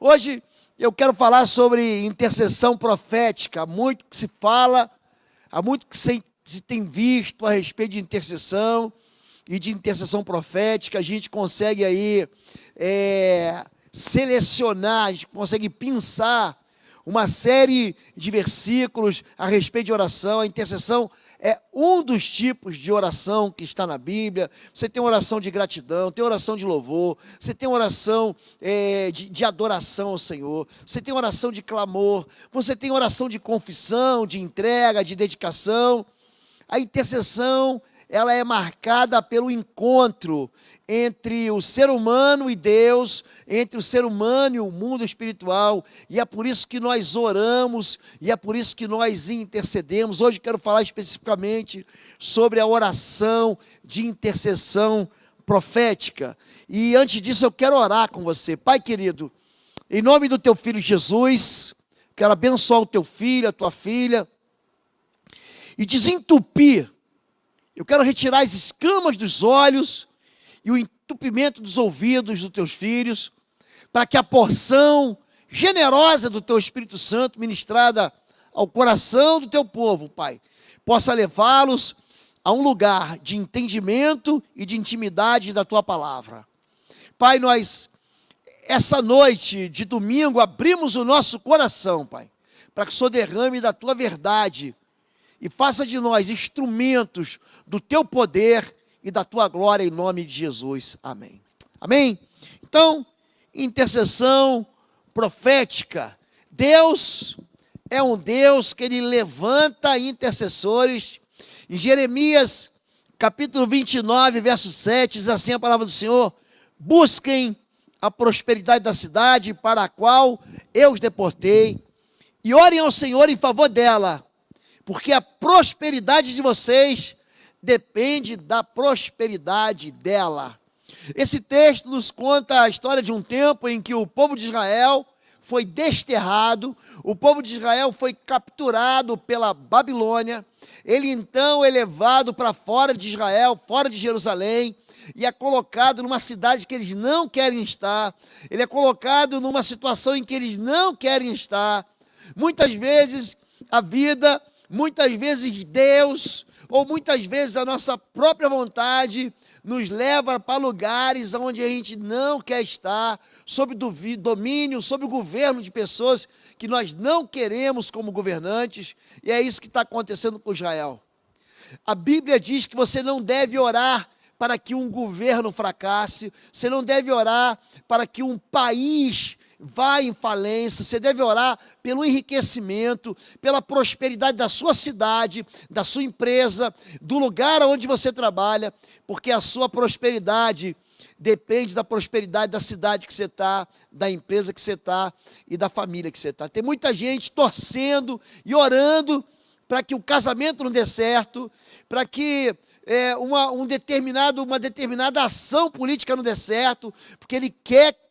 Hoje eu quero falar sobre intercessão profética. Há muito que se fala, há muito que se tem visto a respeito de intercessão e de intercessão profética. A gente consegue aí selecionar, a gente consegue pensar uma série de versículos a respeito de oração. A intercessão é um dos tipos de oração que está na Bíblia. Você tem oração de gratidão, tem oração de louvor, você tem oração de adoração ao Senhor, você tem oração de clamor, você tem oração de confissão, de entrega, de dedicação. A intercessão, ela é marcada pelo encontro entre o ser humano e Deus, entre o ser humano e o mundo espiritual, e é por isso que nós oramos, e é por isso que nós intercedemos. Hoje quero falar especificamente sobre a oração de intercessão profética, e antes disso eu quero orar com você. Pai querido, em nome do teu filho Jesus, quero abençoar o teu filho, a tua filha, e desentupir. Eu quero retirar as escamas dos olhos e o entupimento dos ouvidos dos teus filhos, para que a porção generosa do teu Espírito Santo, ministrada ao coração do teu povo, Pai, possa levá-los a um lugar de entendimento e de intimidade da tua palavra. Pai, nós, essa noite de domingo, abrimos o nosso coração, Pai, para que o Senhor derrame da tua verdade e faça de nós instrumentos do teu poder e da tua glória, em nome de Jesus. Amém. Amém? Então, intercessão profética. Deus é um Deus que Ele levanta intercessores. Em Jeremias, capítulo 29, verso 7, diz assim a palavra do Senhor: busquem a prosperidade da cidade para a qual eu os deportei, e orem ao Senhor em favor dela, porque a prosperidade de vocês depende da prosperidade dela. Esse texto nos conta a história de um tempo em que o povo de Israel foi desterrado, o povo de Israel foi capturado pela Babilônia. Ele então é levado para fora de Israel, fora de Jerusalém, e é colocado numa cidade que eles não querem estar. Ele é colocado numa situação em que eles não querem estar. Muitas vezes a vida, muitas vezes Deus, ou muitas vezes a nossa própria vontade nos leva para lugares onde a gente não quer estar, sob domínio, sob o governo de pessoas que nós não queremos como governantes, e é isso que está acontecendo com Israel. A Bíblia diz que você não deve orar para que um governo fracasse, você não deve orar para que um país vá em falência. Você deve orar pelo enriquecimento, pela prosperidade da sua cidade, da sua empresa, do lugar onde você trabalha, porque a sua prosperidade depende da prosperidade da cidade que você está, da empresa que você está e da família que você está. Tem muita gente torcendo e orando para que o casamento não dê certo, para que uma determinada ação política não dê certo, porque ele quer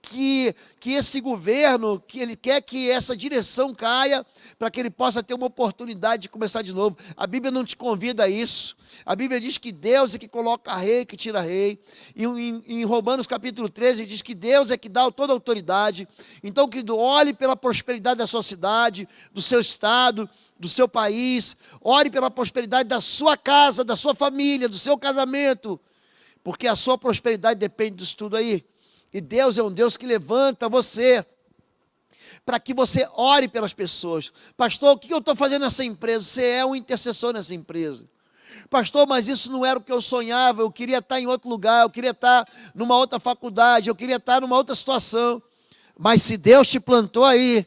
que esse governo, que ele quer que essa direção caia, para que ele possa ter uma oportunidade de começar de novo. A Bíblia não te convida a isso. A Bíblia diz que Deus é que coloca rei, que tira rei. E em Romanos capítulo 13 diz que Deus é que dá toda a autoridade. Então, querido, olhe pela prosperidade da sua cidade, do seu estado, do seu país. Ore pela prosperidade da sua casa, da sua família, do seu casamento, porque a sua prosperidade depende disso tudo aí. E Deus é um Deus que levanta você para que você ore pelas pessoas. Pastor, o que eu estou fazendo nessa empresa? Você é um intercessor nessa empresa. Pastor, mas isso não era o que eu sonhava. Eu queria estar em outro lugar, eu queria estar numa outra faculdade, eu queria estar numa outra situação. Mas se Deus te plantou aí,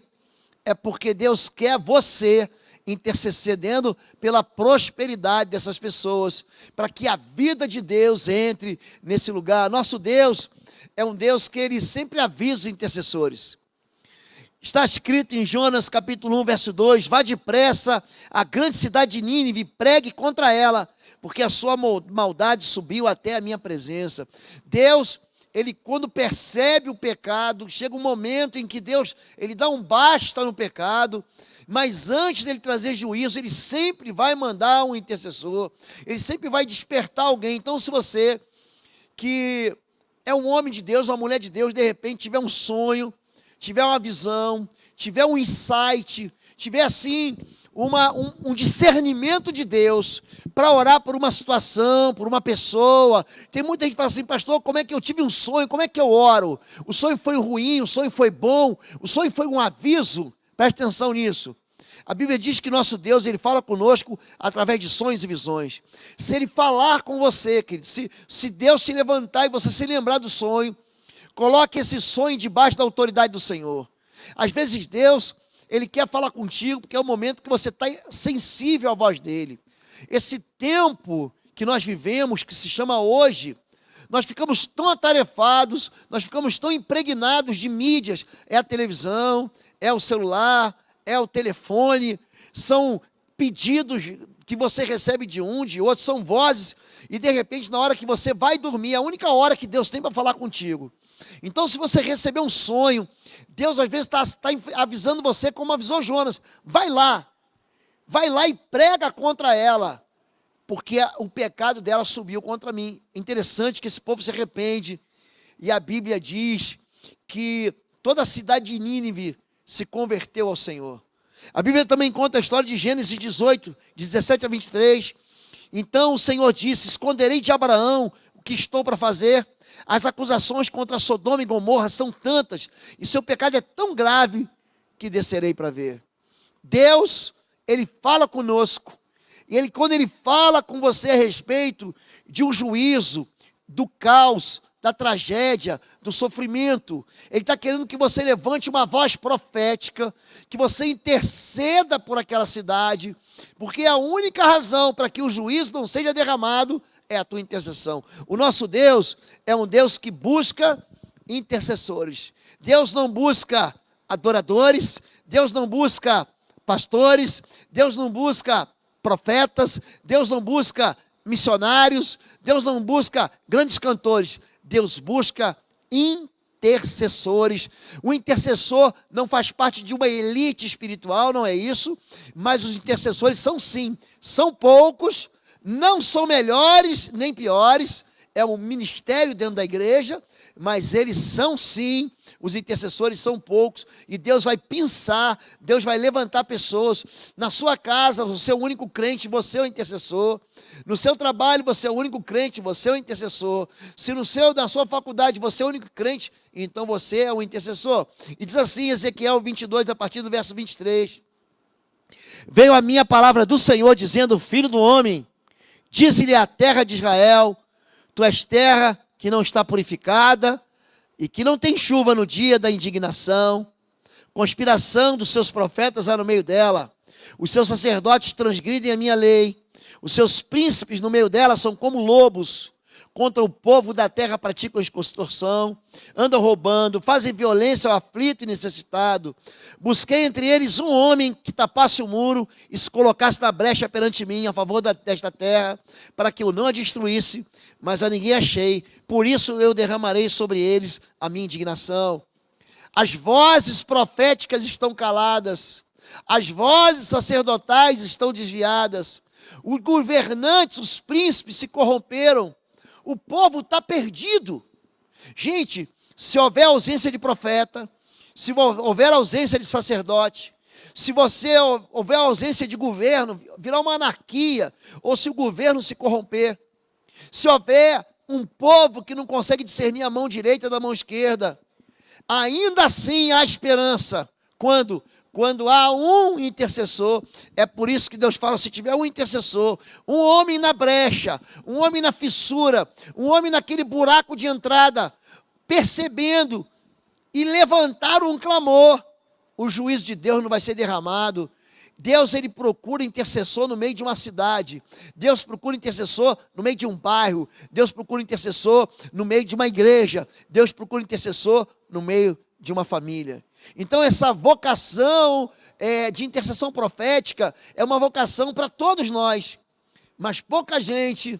é porque Deus quer você intercedendo pela prosperidade dessas pessoas, para que a vida de Deus entre nesse lugar. Nosso Deus é um Deus que Ele sempre avisa os intercessores. Está escrito em Jonas capítulo 1, verso 2, vá depressa à grande cidade de Nínive, pregue contra ela, porque a sua maldade subiu até a minha presença. Deus, Ele quando percebe o pecado, chega um momento em que Deus, Ele dá um basta no pecado, mas antes dele trazer juízo, Ele sempre vai mandar um intercessor, Ele sempre vai despertar alguém. Então, se você que é um homem de Deus, uma mulher de Deus, de repente tiver um sonho, tiver uma visão, tiver um insight, tiver assim um discernimento de Deus para orar por uma situação, por uma pessoa. Tem muita gente que fala assim: pastor, como é que eu tive um sonho, como é que eu oro? O sonho foi ruim, o sonho foi bom, o sonho foi um aviso. Preste atenção nisso. A Bíblia diz que nosso Deus, Ele fala conosco através de sonhos e visões. Se Ele falar com você, querido, se Deus te levantar e você se lembrar do sonho, coloque esse sonho debaixo da autoridade do Senhor. Às vezes Deus, Ele quer falar contigo, porque é o momento que você está sensível à voz dEle. Esse tempo que nós vivemos, que se chama hoje, nós ficamos tão atarefados, nós ficamos tão impregnados de mídias. É a televisão, é o celular, é o telefone, são pedidos que você recebe de um, de outro, são vozes, e de repente, na hora que você vai dormir, é a única hora que Deus tem para falar contigo. Então, se você receber um sonho, Deus às vezes está avisando você, como avisou Jonas: vai lá e prega contra ela, porque o pecado dela subiu contra mim. Interessante que esse povo se arrepende, e a Bíblia diz que toda a cidade de Nínive se converteu ao Senhor. A Bíblia também conta a história de Gênesis 18, 17 a 23. Então o Senhor disse: esconderei de Abraão o que estou para fazer? As acusações contra Sodoma e Gomorra são tantas, e seu pecado é tão grave, que descerei para ver. Deus, Ele fala conosco, e quando Ele fala com você a respeito de um juízo, do caos, da tragédia, do sofrimento, Ele está querendo que você levante uma voz profética, que você interceda por aquela cidade, porque a única razão para que o juízo não seja derramado é a tua intercessão. O nosso Deus é um Deus que busca intercessores. Deus não busca adoradores, Deus não busca pastores, Deus não busca profetas, Deus não busca missionários, Deus não busca grandes cantores. Deus busca intercessores. O intercessor não faz parte de uma elite espiritual, não é isso, mas os intercessores são sim, são poucos, não são melhores nem piores, é um ministério dentro da igreja, mas eles são sim, os intercessores são poucos, e Deus vai pensar, Deus vai levantar pessoas. Na sua casa, você é o único crente, você é o intercessor. No seu trabalho, você é o único crente, você é o intercessor. Se na sua faculdade você é o único crente, então você é o intercessor. E diz assim, Ezequiel 22, a partir do verso 23. Veio a minha palavra do Senhor, dizendo: filho do homem, dize-lhe à terra de Israel: tu és terra que não está purificada, e que não tem chuva no dia da indignação. Conspiração dos seus profetas há no meio dela. Os seus sacerdotes transgridem a minha lei. Os seus príncipes no meio dela são como lobos. Contra o povo da terra praticam extorsão, andam roubando, fazem violência ao aflito e necessitado. Busquei entre eles um homem que tapasse o muro e se colocasse na brecha perante mim, a favor desta terra, para que eu não a destruísse, mas a ninguém achei. Por isso eu derramarei sobre eles a minha indignação. As vozes proféticas estão caladas, as vozes sacerdotais estão desviadas, os governantes, os príncipes se corromperam. O povo está perdido. Gente, se houver ausência de profeta, se houver ausência de sacerdote, se houver ausência de governo, virar uma anarquia, ou se o governo se corromper, se houver um povo que não consegue discernir a mão direita da mão esquerda, ainda assim há esperança. Quando há um intercessor. É por isso que Deus fala: se tiver um intercessor, um homem na brecha, um homem na fissura, um homem naquele buraco de entrada, percebendo e levantar um clamor, o juízo de Deus não vai ser derramado. Deus, Ele procura intercessor no meio de uma cidade. Deus procura intercessor no meio de um bairro. Deus procura intercessor no meio de uma igreja. Deus procura intercessor no meio de uma família. Então essa vocação de intercessão profética é uma vocação para todos nós, mas pouca gente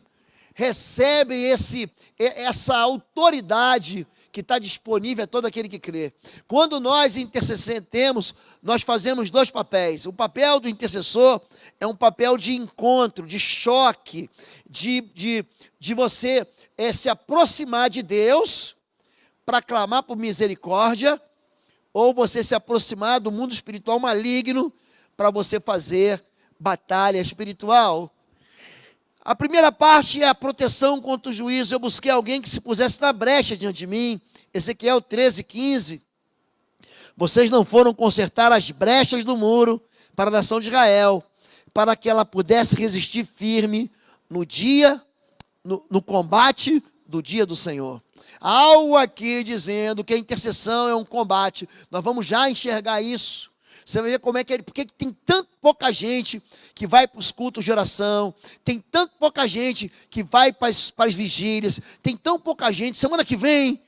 recebe essa autoridade que está disponível a todo aquele que crê. Quando nós intercedemos, nós fazemos dois papéis. O papel do intercessor é um papel de encontro, de choque, de você se aproximar de Deus para clamar por misericórdia, ou você se aproximar do mundo espiritual maligno para você fazer batalha espiritual. A primeira parte é a proteção contra o juízo. Eu busquei alguém que se pusesse na brecha diante de mim. Ezequiel 13:15. Vocês não foram consertar as brechas do muro para a nação de Israel, para que ela pudesse resistir firme no combate do dia do Senhor. Há algo aqui dizendo que a intercessão é um combate. Nós vamos já enxergar isso. Você vai ver como é que porque tem tão pouca gente que vai para os cultos de oração, tem tão pouca gente que vai para as vigílias, tem tão pouca gente. Semana que vem,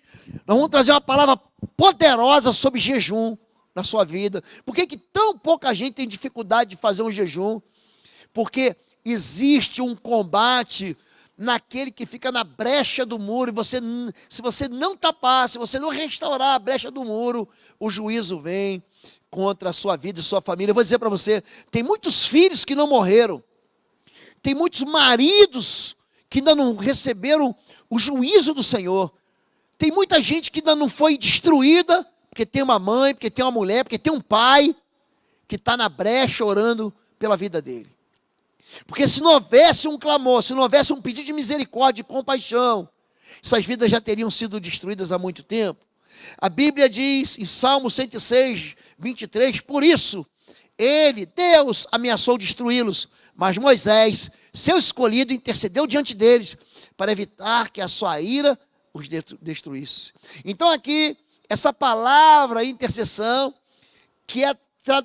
nós vamos trazer uma palavra poderosa sobre jejum na sua vida. Por que tão pouca gente tem dificuldade de fazer um jejum? Porque existe um combate naquele que fica na brecha do muro, e se você não tapar, se você não restaurar a brecha do muro, o juízo vem contra a sua vida e sua família. Eu vou dizer para você, tem muitos filhos que não morreram, tem muitos maridos que ainda não receberam o juízo do Senhor, tem muita gente que ainda não foi destruída, porque tem uma mãe, porque tem uma mulher, porque tem um pai, que está na brecha orando pela vida dele. Porque se não houvesse um clamor, se não houvesse um pedido de misericórdia e compaixão, essas vidas já teriam sido destruídas há muito tempo. A Bíblia diz em Salmo 106, 23, por isso, Deus ameaçou destruí-los, mas Moisés, seu escolhido, intercedeu diante deles, para evitar que a sua ira os destruísse. Então aqui, essa palavra intercessão, que é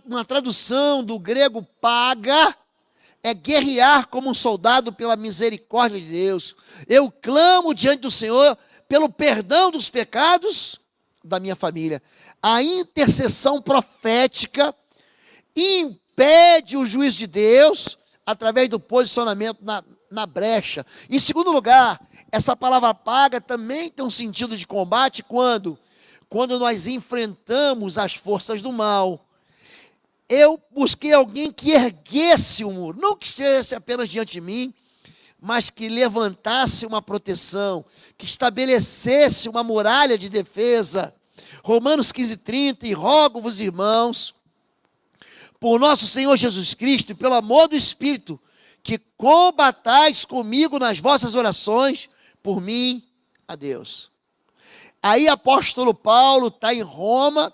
uma tradução do grego paga, é guerrear como um soldado pela misericórdia de Deus. Eu clamo diante do Senhor pelo perdão dos pecados da minha família. A intercessão profética impede o juízo de Deus através do posicionamento na brecha. Em segundo lugar, essa palavra paga também tem um sentido de combate quando nós enfrentamos as forças do mal. Eu busquei alguém que erguesse o muro, não que estivesse apenas diante de mim, mas que levantasse uma proteção, que estabelecesse uma muralha de defesa. Romanos 15:30, e rogo-vos, irmãos, por nosso Senhor Jesus Cristo e pelo amor do Espírito, que combatais comigo nas vossas orações, por mim, a Deus. Aí apóstolo Paulo está em Roma,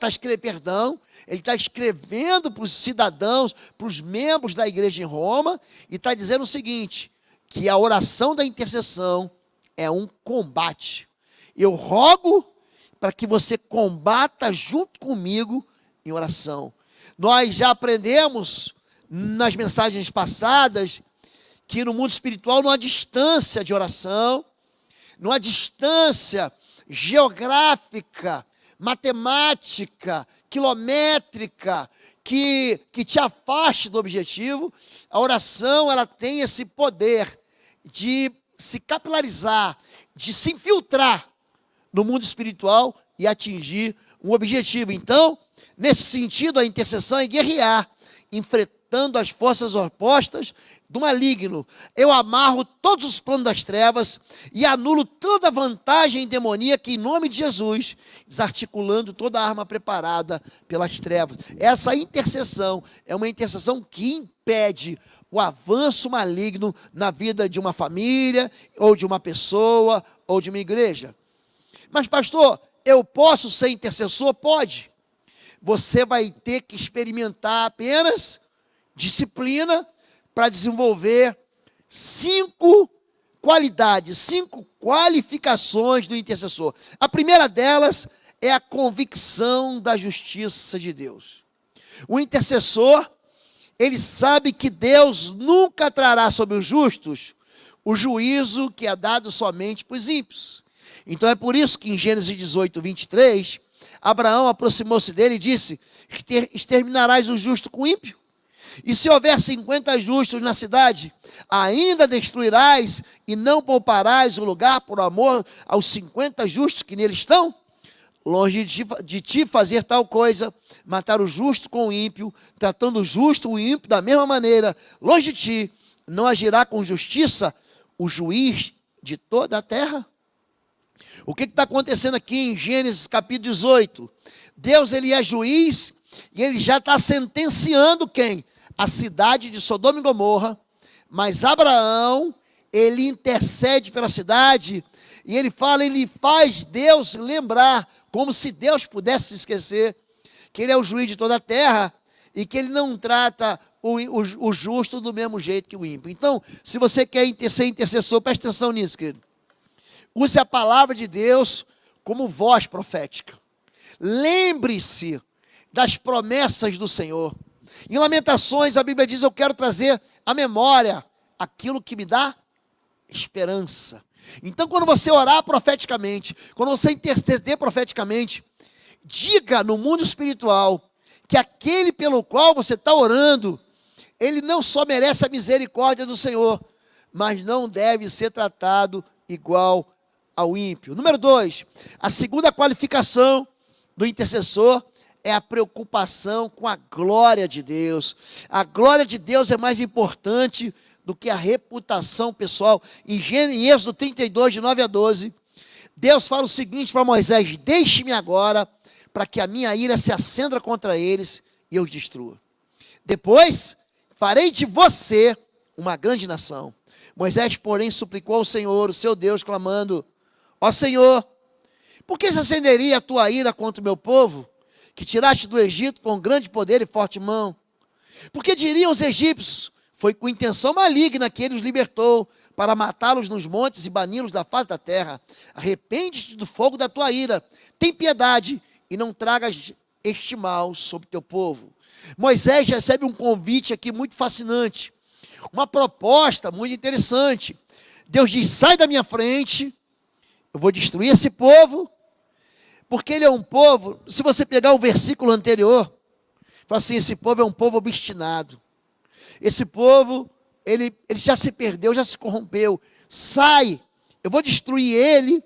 ele está escrevendo para os cidadãos, para os membros da igreja em Roma, e está dizendo o seguinte, que a oração da intercessão é um combate. Eu rogo para que você combata junto comigo em oração. Nós já aprendemos nas mensagens passadas que no mundo espiritual não há distância de oração, não há distância geográfica, matemática, quilométrica, que te afaste do objetivo. A oração, ela tem esse poder de se capilarizar, de se infiltrar no mundo espiritual e atingir um objetivo. Então, nesse sentido, a intercessão é guerrear, enfrentando as forças opostas do maligno. Eu amarro todos os planos das trevas e anulo toda a vantagem demoníaca em nome de Jesus, desarticulando toda a arma preparada pelas trevas. Essa intercessão é uma intercessão que impede o avanço maligno na vida de uma família, ou de uma pessoa, ou de uma igreja. Mas pastor, eu posso ser intercessor? Pode. Você vai ter que experimentar apenas disciplina para desenvolver 5 qualidades, 5 qualificações do intercessor. A primeira delas é a convicção da justiça de Deus. O intercessor, ele sabe que Deus nunca trará sobre os justos o juízo que é dado somente para os ímpios. Então é por isso que em Gênesis 18, 23, Abraão aproximou-se dele e disse, exterminarás o justo com o ímpio? E se houver 50 justos na cidade, ainda destruirás e não pouparás o lugar por amor aos 50 justos que nele estão? Longe de ti fazer tal coisa, matar o justo com o ímpio, tratando o justo e o ímpio da mesma maneira, longe de ti, não agirá com justiça o juiz de toda a terra? O que está acontecendo aqui em Gênesis capítulo 18? Deus, ele é juiz e ele já está sentenciando quem? A cidade de Sodoma e Gomorra. Mas Abraão, ele intercede pela cidade e ele faz Deus lembrar, como se Deus pudesse se esquecer, que ele é o juiz de toda a terra e que ele não trata o justo do mesmo jeito que o ímpio. Então, se você quer ser intercessor, preste atenção nisso, querido. Use a palavra de Deus como voz profética. Lembre-se das promessas do Senhor. Em Lamentações, a Bíblia diz: eu quero trazer à memória aquilo que me dá esperança. Então, quando você orar profeticamente, quando você interceder profeticamente, diga no mundo espiritual que aquele pelo qual você está orando, ele não só merece a misericórdia do Senhor, mas não deve ser tratado igual ao ímpio. Número 2, a segunda qualificação do intercessor é a preocupação com a glória de Deus. A glória de Deus é mais importante do que a reputação pessoal. Em Êxodo 32, de 9 a 12, Deus fala o seguinte para Moisés: deixe-me agora, para que a minha ira se acenda contra eles e eu os destrua. Depois, farei de você uma grande nação. Moisés, porém, suplicou ao Senhor, o seu Deus, clamando: ó Senhor, por que se acenderia a tua ira contra o meu povo, que tiraste do Egito com grande poder e forte mão? Porque diriam os egípcios: foi com intenção maligna que ele os libertou, para matá-los nos montes e bani-los da face da terra. Arrepende-te do fogo da tua ira, tem piedade, e não tragas este mal sobre teu povo. Moisés recebe um convite aqui muito fascinante, uma proposta muito interessante. Deus diz: sai da minha frente, eu vou destruir esse povo, porque ele é um povo, se você pegar o versículo anterior, fala assim: esse povo é um povo obstinado. Esse povo, ele já se perdeu, já se corrompeu. Sai, eu vou destruir ele,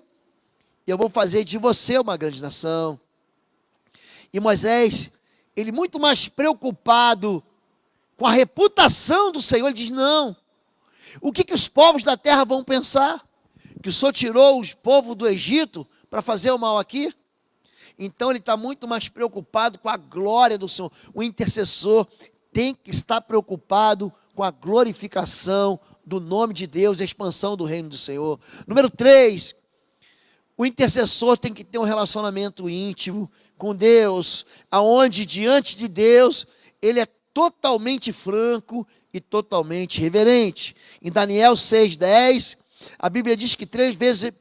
e eu vou fazer de você uma grande nação. E Moisés, ele muito mais preocupado com a reputação do Senhor, ele diz: não, o que os povos da terra vão pensar? Que o Senhor tirou os povos do Egito para fazer o mal aqui? Então ele está muito mais preocupado com a glória do Senhor. O intercessor tem que estar preocupado com a glorificação do nome de Deus, a expansão do reino do Senhor. Número 3, o intercessor tem que ter um relacionamento íntimo com Deus, aonde diante de Deus ele é totalmente franco e totalmente reverente. Em Daniel 6:10, a Bíblia diz que 3 vezes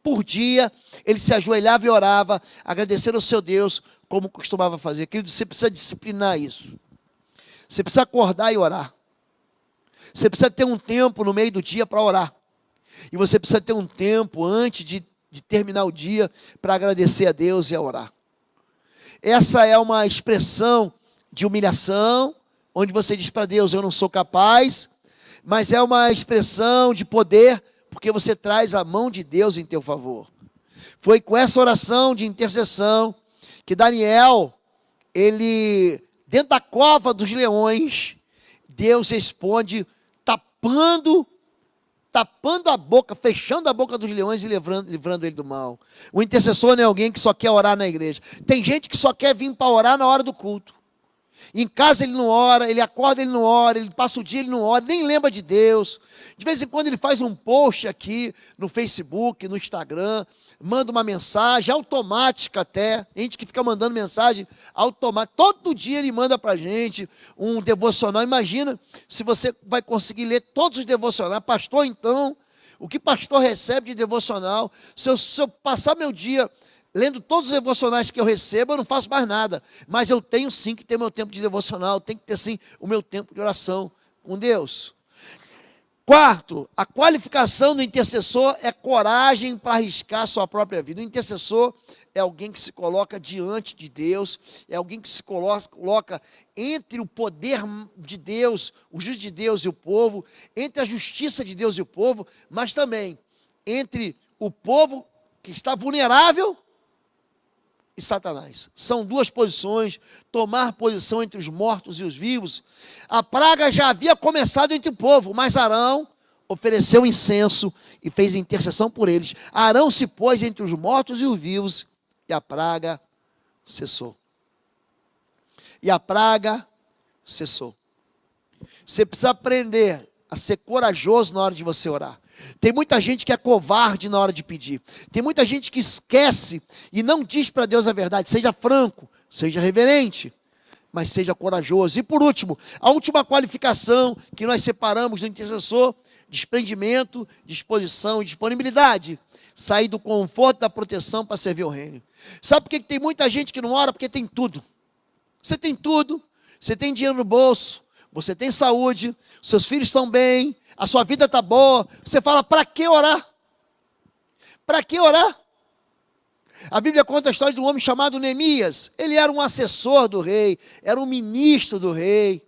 por dia ele se ajoelhava e orava, agradecendo ao seu Deus, como costumava fazer. Querido, você precisa disciplinar isso. Você precisa acordar e orar. Você precisa ter um tempo no meio do dia para orar. E você precisa ter um tempo antes de terminar o dia para agradecer a Deus e a orar. Essa é uma expressão de humilhação, onde você diz para Deus: eu não sou capaz, mas é uma expressão de poder, porque você traz a mão de Deus em teu favor. Foi com essa oração de intercessão que Daniel, ele, dentro da cova dos leões, Deus responde tapando a boca, fechando a boca dos leões e livrando ele do mal. O intercessor não é alguém que só quer orar na igreja. Tem gente que só quer vir para orar na hora do culto. Em casa ele não ora, ele acorda, ele não ora, ele passa o dia, ele não ora, nem lembra de Deus. De vez em quando ele faz um post aqui no Facebook, no Instagram, manda uma mensagem automática até, gente que fica mandando mensagem automática, todo dia ele manda para a gente um devocional. Imagina se você vai conseguir ler todos os devocionais. Pastor, então, o que pastor recebe de devocional? Se eu passar meu dia lendo todos os devocionais que eu recebo, eu não faço mais nada. Mas eu tenho sim que ter meu tempo de devocional, tenho que ter sim o meu tempo de oração com Deus. 4, a qualificação do intercessor é coragem para arriscar sua própria vida. O intercessor é alguém que se coloca diante de Deus, é alguém que se coloca entre o poder de Deus, o juízo de Deus e o povo, entre a justiça de Deus e o povo, mas também entre o povo que está vulnerável e Satanás. São duas posições, tomar posição entre os mortos e os vivos. A praga já havia começado entre o povo, mas Arão ofereceu incenso e fez intercessão por eles. Arão se pôs entre os mortos e os vivos, e a praga cessou. E a praga cessou. Você precisa aprender a ser corajoso na hora de você orar. Tem muita gente que é covarde na hora de pedir. Tem muita gente que esquece e não diz para Deus a verdade. Seja franco, seja reverente, mas seja corajoso. E por último, a última qualificação que nós separamos do intercessor: desprendimento, disposição e disponibilidade. Sair do conforto da proteção para servir o reino. Sabe por que tem muita gente que não ora? Porque tem tudo. Você tem tudo, você tem dinheiro no bolso, você tem saúde, seus filhos estão bem, a sua vida está boa. Você fala: para que orar? Para que orar? A Bíblia conta a história de um homem chamado Neemias. Ele era um assessor do rei, era um ministro do rei.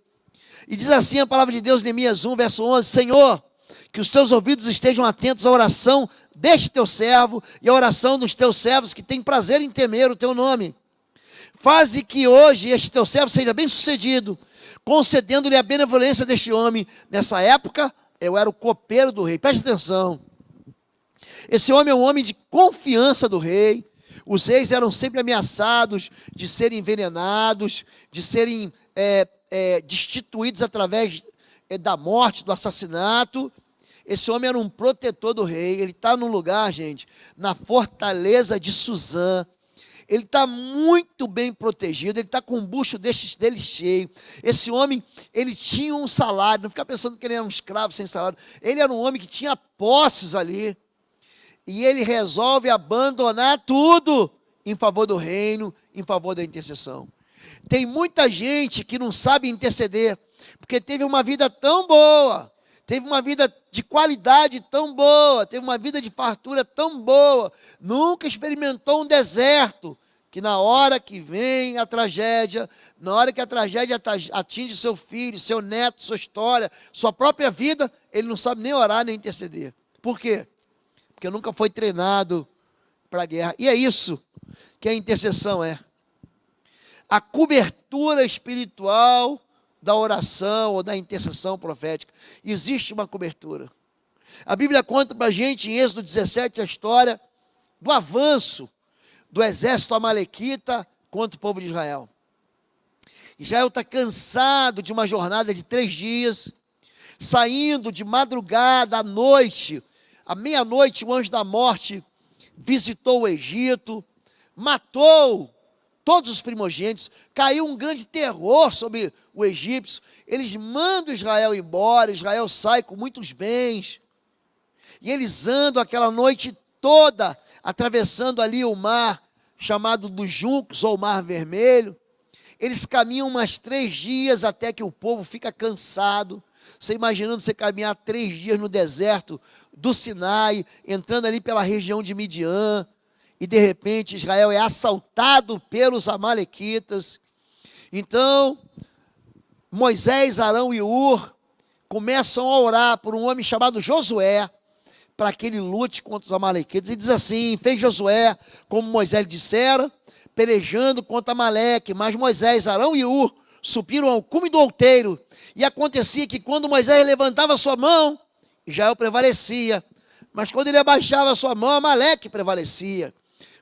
E diz assim a palavra de Deus, Neemias 1, verso 11: Senhor, que os teus ouvidos estejam atentos à oração deste teu servo e à oração dos teus servos que têm prazer em temer o teu nome. Faze que hoje este teu servo seja bem sucedido, concedendo-lhe a benevolência deste homem. Nessa época, eu era o copeiro do rei. Preste atenção. Esse homem é um homem de confiança do rei. Os reis eram sempre ameaçados de serem envenenados, de serem destituídos através da morte, do assassinato. Esse homem era um protetor do rei. Ele está num lugar, gente, na fortaleza de Suzã. Ele está muito bem protegido, ele está com o bucho dele cheio. Esse homem, ele tinha um salário, não fica pensando que ele era um escravo sem salário. Ele era um homem que tinha posses ali. E ele resolve abandonar tudo em favor do reino, em favor da intercessão. Tem muita gente que não sabe interceder, porque teve uma vida tão boa, teve uma vida de qualidade tão boa, teve uma vida de fartura tão boa, nunca experimentou um deserto, que na hora que vem a tragédia, na hora que a tragédia atinge seu filho, seu neto, sua história, sua própria vida, ele não sabe nem orar, nem interceder. Por quê? Porque nunca foi treinado para a guerra. E é isso que a intercessão é. A cobertura espiritual da oração ou da intercessão profética. Existe uma cobertura. A Bíblia conta para a gente, em Êxodo 17, a história do avanço do exército amalequita contra o povo de Israel. Israel está cansado de uma jornada de 3 dias, saindo de madrugada à noite. À meia-noite, o anjo da morte visitou o Egito, matou todos os primogênitos, caiu um grande terror sobre o egípcio. Eles mandam Israel embora, Israel sai com muitos bens. E eles andam aquela noite toda, atravessando ali o mar, chamado dos juncos, ou Mar Vermelho. Eles caminham mais 3 dias, até que o povo fica cansado. Você imaginando você caminhar 3 dias no deserto do Sinai, entrando ali pela região de Midian, e de repente Israel é assaltado pelos amalequitas. Então, Moisés, Arão e Ur começam a orar por um homem chamado Josué, para que ele lute contra os amalequitas. E diz assim: fez Josué, como Moisés dissera, pelejando contra Amaleque. Mas Moisés, Arão e Ur subiram ao cume do outeiro. E acontecia que quando Moisés levantava sua mão, Israel prevalecia. Mas quando ele abaixava sua mão, Amaleque prevalecia.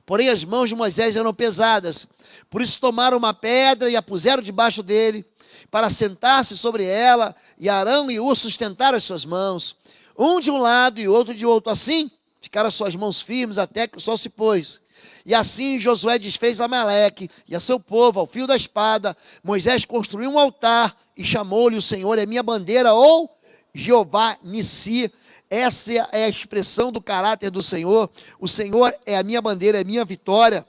Porém as mãos de Moisés eram pesadas. Por isso tomaram uma pedra e a puseram debaixo dele, para sentar-se sobre ela. E Arão e Ur sustentaram as suas mãos, um de um lado e outro de outro. Assim ficaram as suas mãos firmes até que o sol se pôs. E assim Josué desfez Amaleque e a seu povo ao fio da espada. Moisés construiu um altar e chamou-lhe: o Senhor é minha bandeira, ou Jeová Nissi. Essa é a expressão do caráter do Senhor. O Senhor é a minha bandeira, é a minha vitória.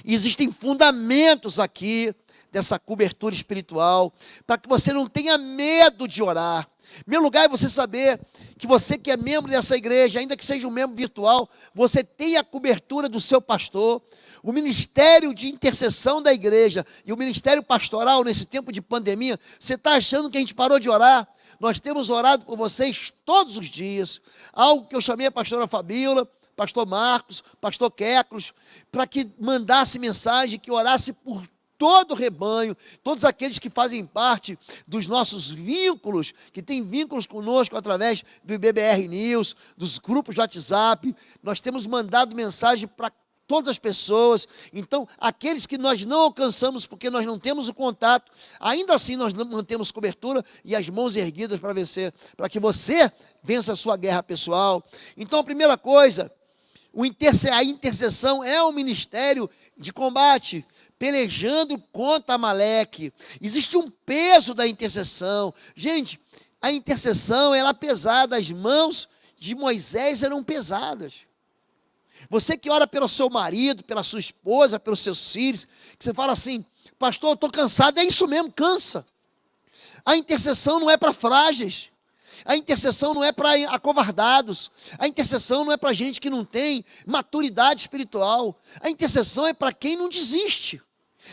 E existem fundamentos aqui dessa cobertura espiritual, para que você não tenha medo de orar. Meu lugar é você saber que você que é membro dessa igreja, ainda que seja um membro virtual, você tem a cobertura do seu pastor. O ministério de intercessão da igreja e o ministério pastoral nesse tempo de pandemia. Você está achando que a gente parou de orar? Nós temos orado por vocês todos os dias. Algo que eu chamei a pastora Fabíola, pastor Marcos, pastor Quecros, para que mandasse mensagem, que orasse por todo o rebanho, todos aqueles que fazem parte dos nossos vínculos, que têm vínculos conosco através do IBBR News, dos grupos de WhatsApp. Nós temos mandado mensagem para todas as pessoas. Então, aqueles que nós não alcançamos porque nós não temos o contato, ainda assim nós mantemos cobertura e as mãos erguidas para vencer, para que você vença a sua guerra pessoal. Então, a primeira coisa, a intercessão é um ministério de combate, pelejando contra Amaleque. Existe um peso da intercessão. Gente, a intercessão, ela é pesada, as mãos de Moisés eram pesadas. Você que ora pelo seu marido, pela sua esposa, pelos seus filhos, que você fala assim, pastor, eu estou cansado, é isso mesmo, cansa. A intercessão não é para frágeis, a intercessão não é para acovardados, a intercessão não é para gente que não tem maturidade espiritual, a intercessão é para quem não desiste.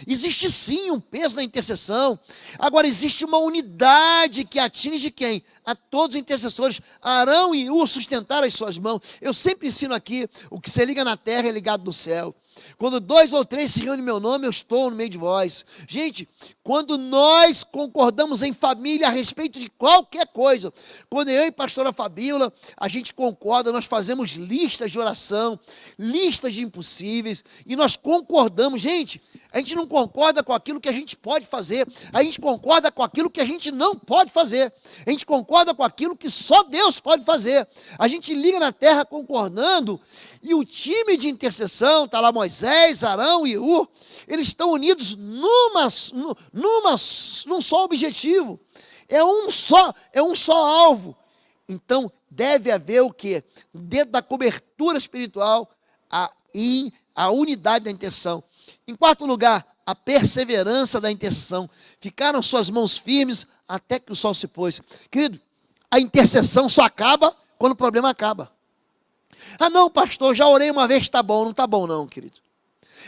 Existe sim um peso na intercessão. Agora existe uma unidade que atinge quem? A todos os intercessores. Arão e Ur sustentaram as suas mãos. Eu sempre ensino aqui, o que se liga na terra é ligado no céu. Quando 2 ou 3 se reúnem em meu nome, eu estou no meio de vós. Gente, quando nós concordamos em família a respeito de qualquer coisa, quando eu e a pastora Fabíola, a gente concorda, nós fazemos listas de oração, listas de impossíveis, e nós concordamos. Gente, a gente não concorda com aquilo que a gente pode fazer, a gente concorda com aquilo que a gente não pode fazer, a gente concorda com aquilo que só Deus pode fazer. A gente liga na terra concordando, e o time de intercessão, está lá Moisés, Arão e Ur, eles estão unidos num só objetivo, é um só alvo. Então, deve haver o quê? Dentro da cobertura espiritual, a unidade da intercessão. Em quarto lugar, a perseverança da intercessão. Ficaram suas mãos firmes até que o sol se pôs. Querido, a intercessão só acaba quando o problema acaba. Ah não, pastor, já orei uma vez, está bom. Não está bom não, querido.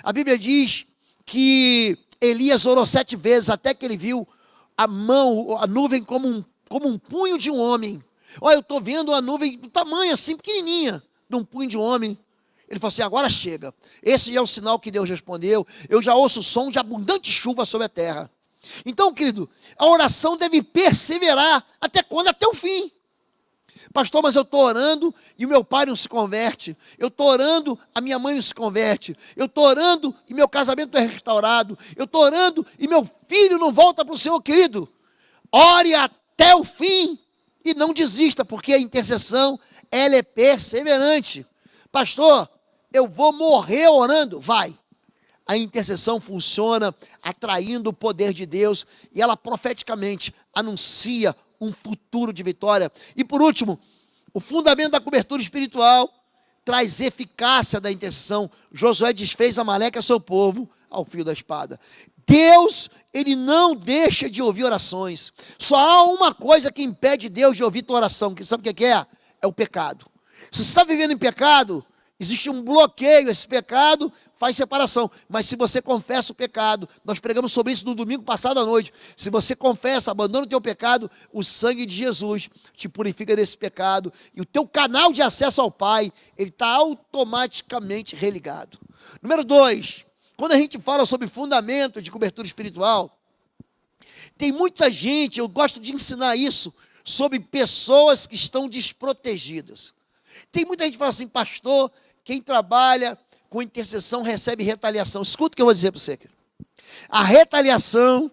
A Bíblia diz que Elias orou 7 vezes até que ele viu a nuvem como um punho de um homem. Olha, eu estou vendo a nuvem do tamanho assim, pequenininha, de um punho de um homem. Ele falou assim, agora chega. Esse é o sinal que Deus respondeu. Eu já ouço o som de abundante chuva sobre a terra. Então, querido, a oração deve perseverar. Até quando? Até o fim. Pastor, mas eu estou orando e o meu pai não se converte. Eu estou orando, a minha mãe não se converte. Eu estou orando e meu casamento é restaurado. Eu estou orando e meu filho não volta para o Senhor, querido. Ore até o fim e não desista, porque a intercessão, ela é perseverante. Pastor, eu vou morrer orando? Vai. A intercessão funciona atraindo o poder de Deus e ela profeticamente anuncia um futuro de vitória. E por último, o fundamento da cobertura espiritual traz eficácia da intercessão. Josué desfez Amaleque a seu povo ao fio da espada. Deus, ele não deixa de ouvir orações. Só há uma coisa que impede Deus de ouvir tua oração, que sabe o que é? É o pecado. Se você está vivendo em pecado, existe um bloqueio, esse pecado faz separação. Mas se você confessa o pecado, nós pregamos sobre isso no domingo passado à noite. Se você confessa, abandona o teu pecado, o sangue de Jesus te purifica desse pecado. E o teu canal de acesso ao Pai, ele está automaticamente religado. Número 2, quando a gente fala sobre fundamento de cobertura espiritual, tem muita gente, eu gosto de ensinar isso, sobre pessoas que estão desprotegidas. Tem muita gente que fala assim, pastor, quem trabalha com intercessão recebe retaliação. Escuta o que eu vou dizer para você. A retaliação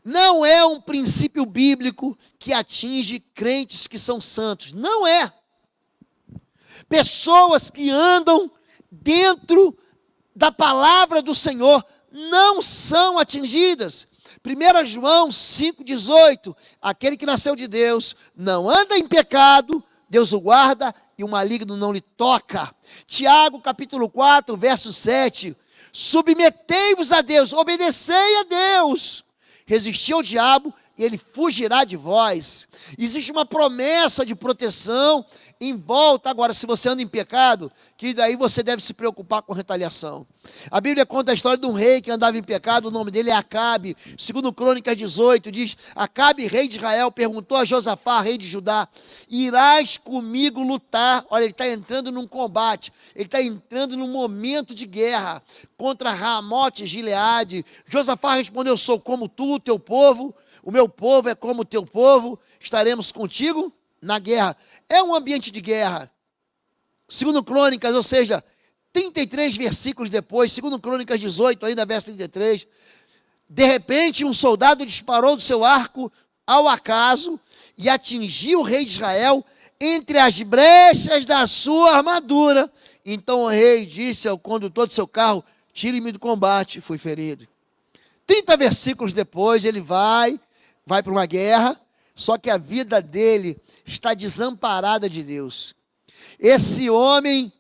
não é um princípio bíblico que atinge crentes que são santos. Não é. Pessoas que andam dentro da palavra do Senhor não são atingidas. 1 João 5,18, aquele que nasceu de Deus não anda em pecado, Deus o guarda e o maligno não lhe toca. Tiago capítulo 4, verso 7, submetei-vos a Deus, obedecei a Deus, resisti ao diabo e ele fugirá de vós. Existe uma promessa de proteção em volta. Agora, se você anda em pecado, que daí você deve se preocupar com retaliação. A Bíblia conta a história de um rei que andava em pecado, o nome dele é Acabe. Segundo Crônicas 18, diz, Acabe, rei de Israel, perguntou a Josafá, rei de Judá, irás comigo lutar? Olha, ele está entrando num combate, ele está entrando num momento de guerra contra Ramote e Gileade. Josafá respondeu, sou como tu, o teu povo, o meu povo é como o teu povo, estaremos contigo na guerra. É um ambiente de guerra. Segundo Crônicas, ou seja, 33 versículos depois, segundo Crônicas 18, ainda verso 33, de repente um soldado disparou do seu arco ao acaso e atingiu o rei de Israel entre as brechas da sua armadura. Então o rei disse ao condutor do seu carro: tire-me do combate. Fui ferido. 30 versículos depois, ele vai para uma guerra, só que a vida dele está desamparada de Deus. Esse homem,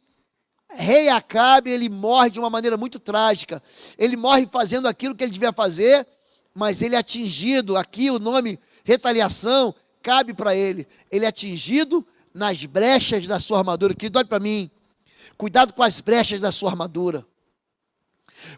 rei Acabe, ele morre de uma maneira muito trágica. Ele morre fazendo aquilo que ele devia fazer, mas ele é atingido, aqui o nome retaliação cabe para ele. Ele é atingido nas brechas da sua armadura. Querido, olhe para mim. Cuidado com as brechas da sua armadura.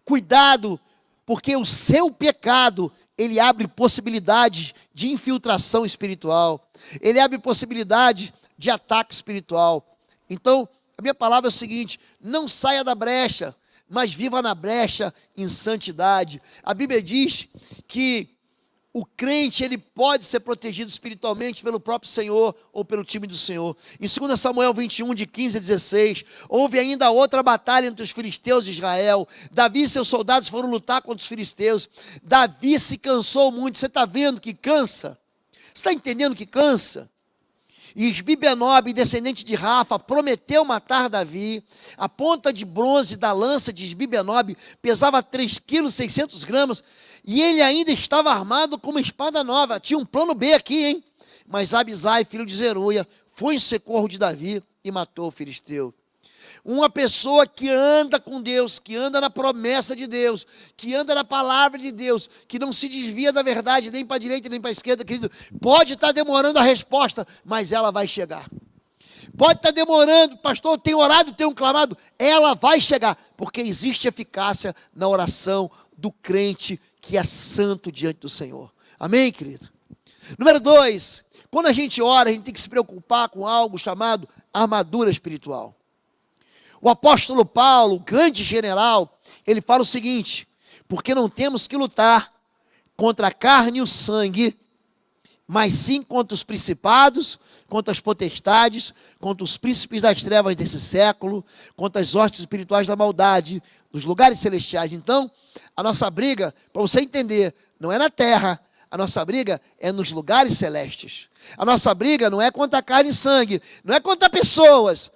Cuidado, porque o seu pecado, ele abre possibilidade de infiltração espiritual. Ele abre possibilidade de ataque espiritual. Então, a minha palavra é o seguinte: não saia da brecha, mas viva na brecha em santidade. A Bíblia diz que o crente, ele pode ser protegido espiritualmente pelo próprio Senhor ou pelo time do Senhor. Em 2 Samuel 21, de 15 a 16, houve ainda outra batalha entre os filisteus e Israel. Davi e seus soldados foram lutar contra os filisteus. Davi se cansou muito. Você está vendo que cansa? Você está entendendo que cansa? E Isbi-Benob, descendente de Rafa, prometeu matar Davi. A ponta de bronze da lança de Isbi-Benob pesava 3,6 kg, e ele ainda estava armado com uma espada nova. Tinha um plano B aqui, hein? Mas Abisai, filho de Zeruia, foi em socorro de Davi e matou o filisteu. Uma pessoa que anda com Deus, que anda na promessa de Deus, que anda na palavra de Deus, que não se desvia da verdade nem para a direita nem para a esquerda, querido, pode estar demorando a resposta, mas ela vai chegar. Pode estar demorando, pastor, tem orado, tem clamado, ela vai chegar, porque existe eficácia na oração do crente que é santo diante do Senhor. Amém, querido? Número 2, quando a gente ora, a gente tem que se preocupar com algo chamado armadura espiritual. O apóstolo Paulo, grande general, ele fala o seguinte: porque não temos que lutar contra a carne e o sangue, mas sim contra os principados, contra as potestades, contra os príncipes das trevas desse século, contra as hostes espirituais da maldade, dos lugares celestiais. Então, a nossa briga, para você entender, não é na terra, a nossa briga é nos lugares celestes. A nossa briga não é contra a carne e sangue, não é contra pessoas.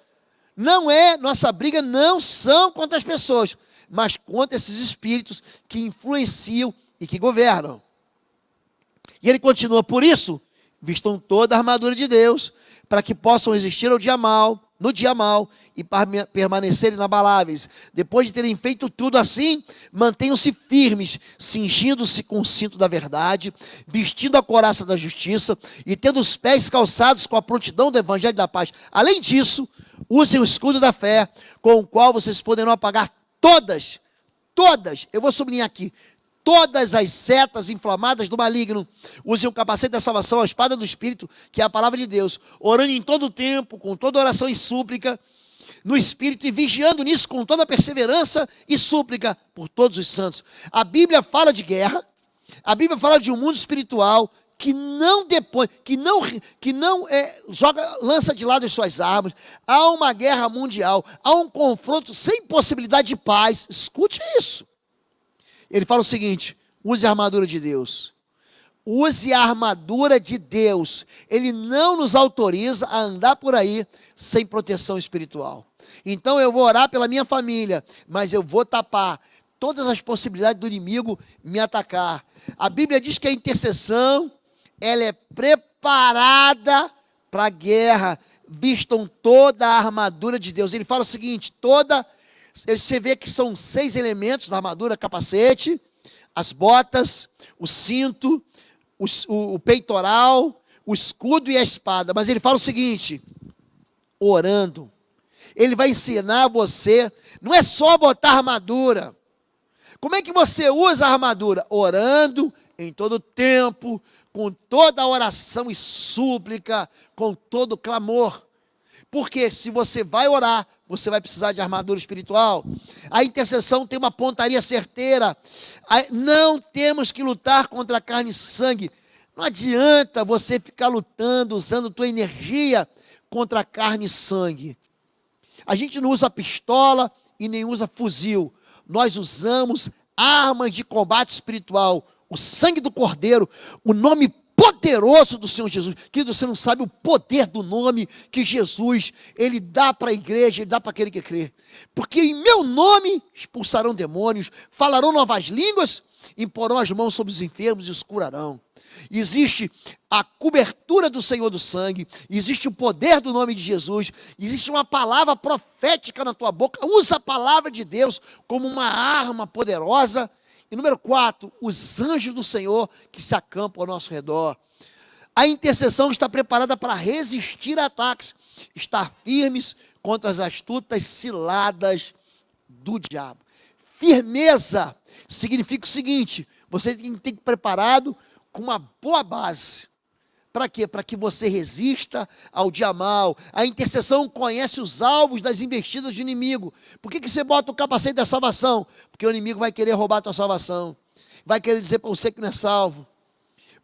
Não é, nossa briga não são contra as pessoas, mas contra esses espíritos que influenciam e que governam. E ele continua: por isso, vistam toda a armadura de Deus, para que possam resistir ao dia mal, no dia mal, e permanecerem inabaláveis. Depois de terem feito tudo assim, mantenham-se firmes, cingindo-se com o cinto da verdade, vestindo a couraça da justiça, e tendo os pés calçados com a prontidão do evangelho da paz. Além disso, usem o escudo da fé, com o qual vocês poderão apagar todas, eu vou sublinhar aqui, todas as setas inflamadas do maligno. Usem o capacete da salvação, a espada do Espírito, que é a palavra de Deus, orando em todo o tempo, com toda oração e súplica, no Espírito, e vigiando nisso com toda perseverança e súplica por todos os santos. A Bíblia fala de guerra, a Bíblia fala de um mundo espiritual que não depõe, que não lança de lado as suas armas. Há uma guerra mundial, há um confronto sem possibilidade de paz. Escute isso. Ele fala o seguinte: use a armadura de Deus. Use a armadura de Deus. Ele não nos autoriza a andar por aí sem proteção espiritual. Então eu vou orar pela minha família, mas eu vou tapar todas as possibilidades do inimigo me atacar. A Bíblia diz que a intercessão, ela é preparada para a guerra. Vistam toda a armadura de Deus. Ele fala o seguinte: você vê que são 6 elementos da armadura: capacete, as botas, o cinto, o peitoral, o escudo e a espada. Mas ele fala o seguinte: orando. Ele vai ensinar você, não é só botar armadura. Como é que você usa a armadura? Orando em todo tempo, com toda a oração e súplica, com todo clamor. Porque se você vai orar, você vai precisar de armadura espiritual. A intercessão tem uma pontaria certeira. Não temos que lutar contra a carne e sangue. Não adianta você ficar lutando, usando tua energia contra a carne e sangue. A gente não usa pistola e nem usa fuzil. Nós usamos armas de combate espiritual, o sangue do Cordeiro, o nome poderoso do Senhor Jesus. Querido, você não sabe o poder do nome que Jesus, Ele dá para a igreja, Ele dá para aquele que crê. Porque em meu nome expulsarão demônios, falarão novas línguas, imporão as mãos sobre os enfermos e os curarão. Existe a cobertura do Senhor do sangue, existe o poder do nome de Jesus, existe uma palavra profética na tua boca. Usa a palavra de Deus como uma arma poderosa. E número 4, os anjos do Senhor que se acampam ao nosso redor. A intercessão está preparada para resistir a ataques, estar firmes contra as astutas ciladas do diabo. Firmeza significa o seguinte: você tem que estar preparado com uma boa base. Para quê? Para que você resista ao dia mal. A intercessão conhece os alvos das investidas do inimigo. Por que você bota o capacete da salvação? Porque o inimigo vai querer roubar a tua salvação. Vai querer dizer para você que não é salvo.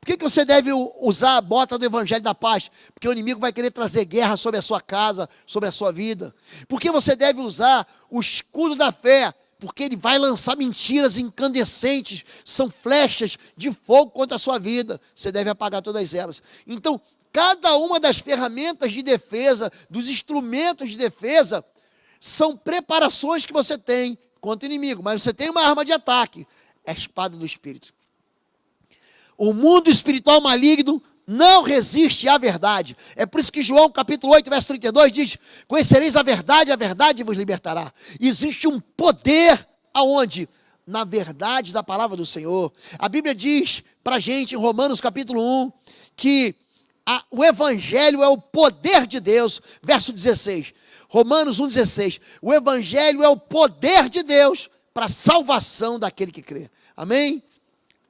Por que você deve usar a bota do evangelho da paz? Porque o inimigo vai querer trazer guerra sobre a sua casa, sobre a sua vida. Por que você deve usar o escudo da fé? Porque ele vai lançar mentiras incandescentes, são flechas de fogo contra a sua vida. Você deve apagar todas elas. Então, cada uma das ferramentas de defesa, dos instrumentos de defesa, são preparações que você tem contra o inimigo. Mas você tem uma arma de ataque, é a espada do Espírito. O mundo espiritual maligno não resiste à verdade. É por isso que João capítulo 8, verso 32 diz: conhecereis a verdade vos libertará. Existe um poder aonde? Na verdade da palavra do Senhor. A Bíblia diz para a gente em Romanos capítulo 1, que o evangelho é o poder de Deus, verso 16. Romanos 1,16. O evangelho é o poder de Deus para a salvação daquele que crê. Amém?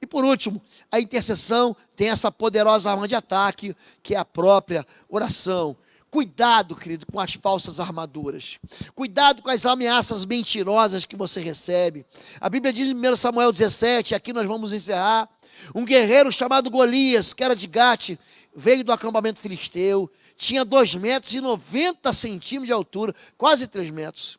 E por último, a intercessão tem essa poderosa arma de ataque, que é a própria oração. Cuidado, querido, com as falsas armaduras. Cuidado com as ameaças mentirosas que você recebe. A Bíblia diz em 1 Samuel 17, aqui nós vamos encerrar, um guerreiro chamado Golias, que era de Gate, veio do acampamento filisteu, tinha 2,90 metros de altura, quase 3 metros.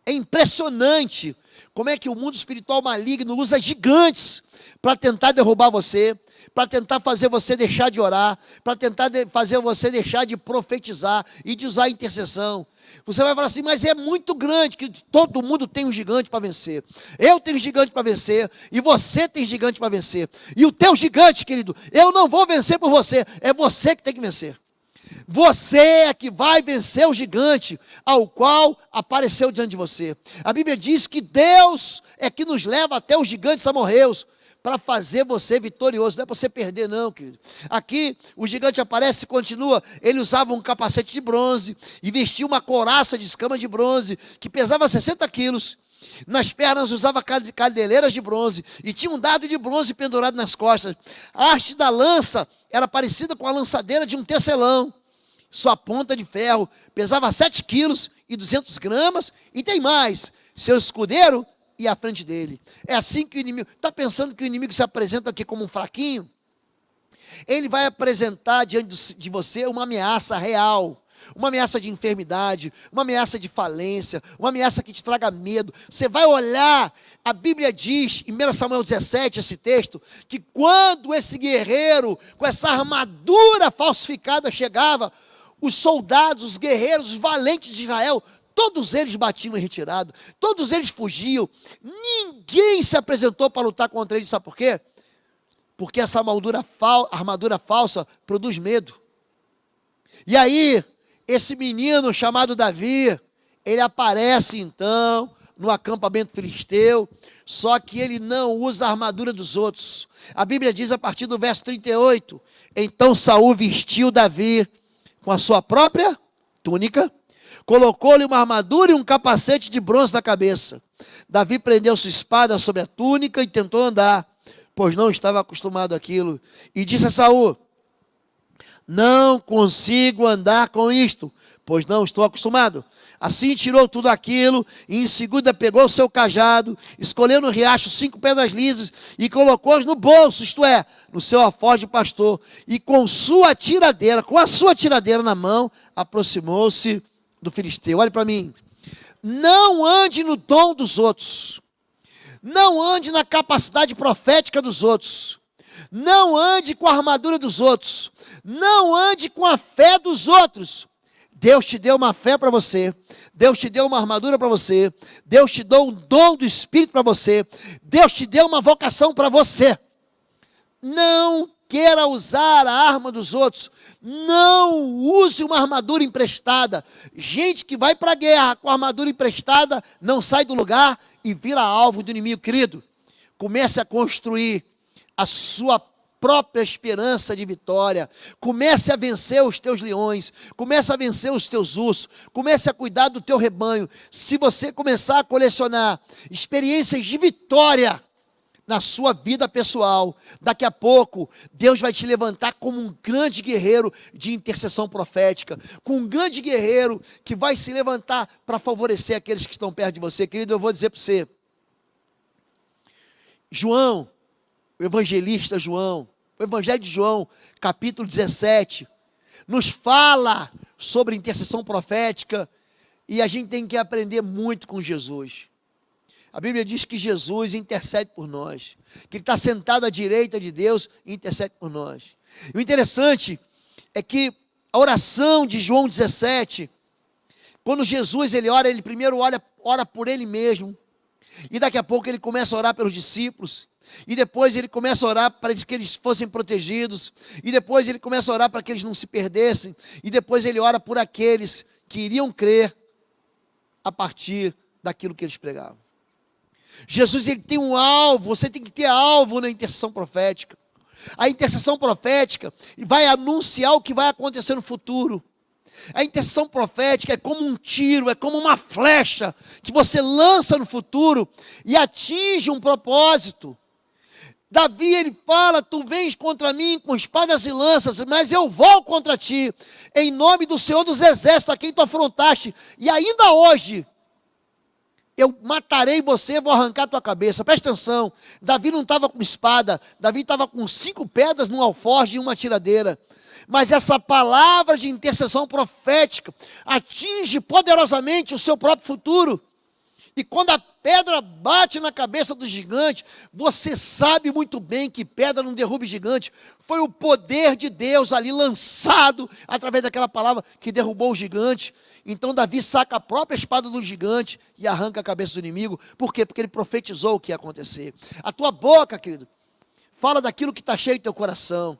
É impressionante como é que o mundo espiritual maligno usa gigantes para tentar derrubar você, para tentar fazer você deixar de orar, para tentar fazer você deixar de profetizar e de usar a intercessão. Você vai falar assim: mas é muito grande, que todo mundo tem um gigante para vencer. Eu tenho gigante para vencer, e você tem gigante para vencer. E o teu gigante, querido, eu não vou vencer por você, é você que tem que vencer. Você é que vai vencer o gigante ao qual apareceu diante de você. A Bíblia diz que Deus é que nos leva até os gigantes amorreus para fazer você vitorioso. Não é para você perder não, querido. Aqui o gigante aparece e continua. Ele usava um capacete de bronze e vestia uma couraça de escama de bronze que pesava 60 quilos. Nas pernas usava candeleiras de bronze e tinha um dado de bronze pendurado nas costas. A haste da lança era parecida com a lançadeira de um tecelão. Sua ponta de ferro pesava 7 quilos e 200 gramas. E tem mais, seu escudeiro ia à frente dele. É assim que o inimigo... Está pensando que o inimigo se apresenta aqui como um fraquinho? Ele vai apresentar diante de você uma ameaça real. Uma ameaça de enfermidade, uma ameaça de falência, uma ameaça que te traga medo. Você vai olhar, a Bíblia diz, em 1 Samuel 17, esse texto, que quando esse guerreiro, com essa armadura falsificada chegava, os soldados, os guerreiros, os valentes de Israel, todos eles batiam em retirada, todos eles fugiam, ninguém se apresentou para lutar contra eles, sabe por quê? Porque essa armadura falsa produz medo. E aí, esse menino chamado Davi, ele aparece então no acampamento filisteu, só que ele não usa a armadura dos outros. A Bíblia diz a partir do verso 38, então Saul vestiu Davi com a sua própria túnica, colocou-lhe uma armadura e um capacete de bronze na cabeça. Davi prendeu sua espada sobre a túnica e tentou andar, pois não estava acostumado àquilo. E disse a Saul: não consigo andar com isto, pois não estou acostumado. Assim tirou tudo aquilo, e em seguida pegou o seu cajado, escolheu no riacho 5 pedras lisas, e colocou-as no bolso, isto é, no seu alforje de pastor, e com a sua tiradeira na mão, aproximou-se do filisteu. Olhe para mim, Não ande no dom dos outros. Não ande na capacidade profética dos outros. Não ande com a armadura dos outros. Não ande com a fé dos outros. Deus te deu uma fé para você. Deus te deu uma armadura para você. Deus te deu um dom do Espírito para você. Deus te deu uma vocação para você. Não queira usar a arma dos outros. Não use uma armadura emprestada. Gente que vai para a guerra com a armadura emprestada não sai do lugar e vira alvo do inimigo. Querido, comece a construir a sua própria esperança de vitória. Comece a vencer os teus leões. Comece a vencer os teus ursos. Comece a cuidar do teu rebanho. Se você começar a colecionar experiências de vitória na sua vida pessoal, daqui a pouco Deus vai te levantar como um grande guerreiro de intercessão profética, com um grande guerreiro que vai se levantar para favorecer aqueles que estão perto de você. Querido, eu vou dizer para você, João, o evangelista João, o Evangelho de João, capítulo 17, nos fala sobre intercessão profética e a gente tem que aprender muito com Jesus. A Bíblia diz que Jesus intercede por nós, que Ele está sentado à direita de Deus e intercede por nós. E o interessante é que a oração de João 17, quando Jesus ele ora, ele primeiro ora por Ele mesmo, e daqui a pouco Ele começa a orar pelos discípulos, e depois Ele começa a orar para que eles fossem protegidos, e depois Ele começa a orar para que eles não se perdessem, e depois Ele ora por aqueles que iriam crer a partir daquilo que eles pregavam. Jesus ele tem um alvo, você tem que ter alvo na intercessão profética. A intercessão profética vai anunciar o que vai acontecer no futuro. A intercessão profética é como um tiro, é como uma flecha que você lança no futuro e atinge um propósito. Davi ele fala, tu vens contra mim com espadas e lanças, mas eu vou contra ti, em nome do Senhor dos Exércitos, a quem tu afrontaste, e ainda hoje eu matarei você, vou arrancar a tua cabeça. Presta atenção, Davi não estava com espada, Davi estava com 5 pedras num alforje e uma tiradeira. Mas essa palavra de intercessão profética atinge poderosamente o seu próprio futuro. E quando a pedra bate na cabeça do gigante, você sabe muito bem que pedra não derruba gigante. Foi o poder de Deus ali lançado através daquela palavra que derrubou o gigante. Então Davi saca a própria espada do gigante e arranca a cabeça do inimigo. Por quê? Porque ele profetizou o que ia acontecer. A tua boca, querido, fala daquilo que está cheio do teu coração.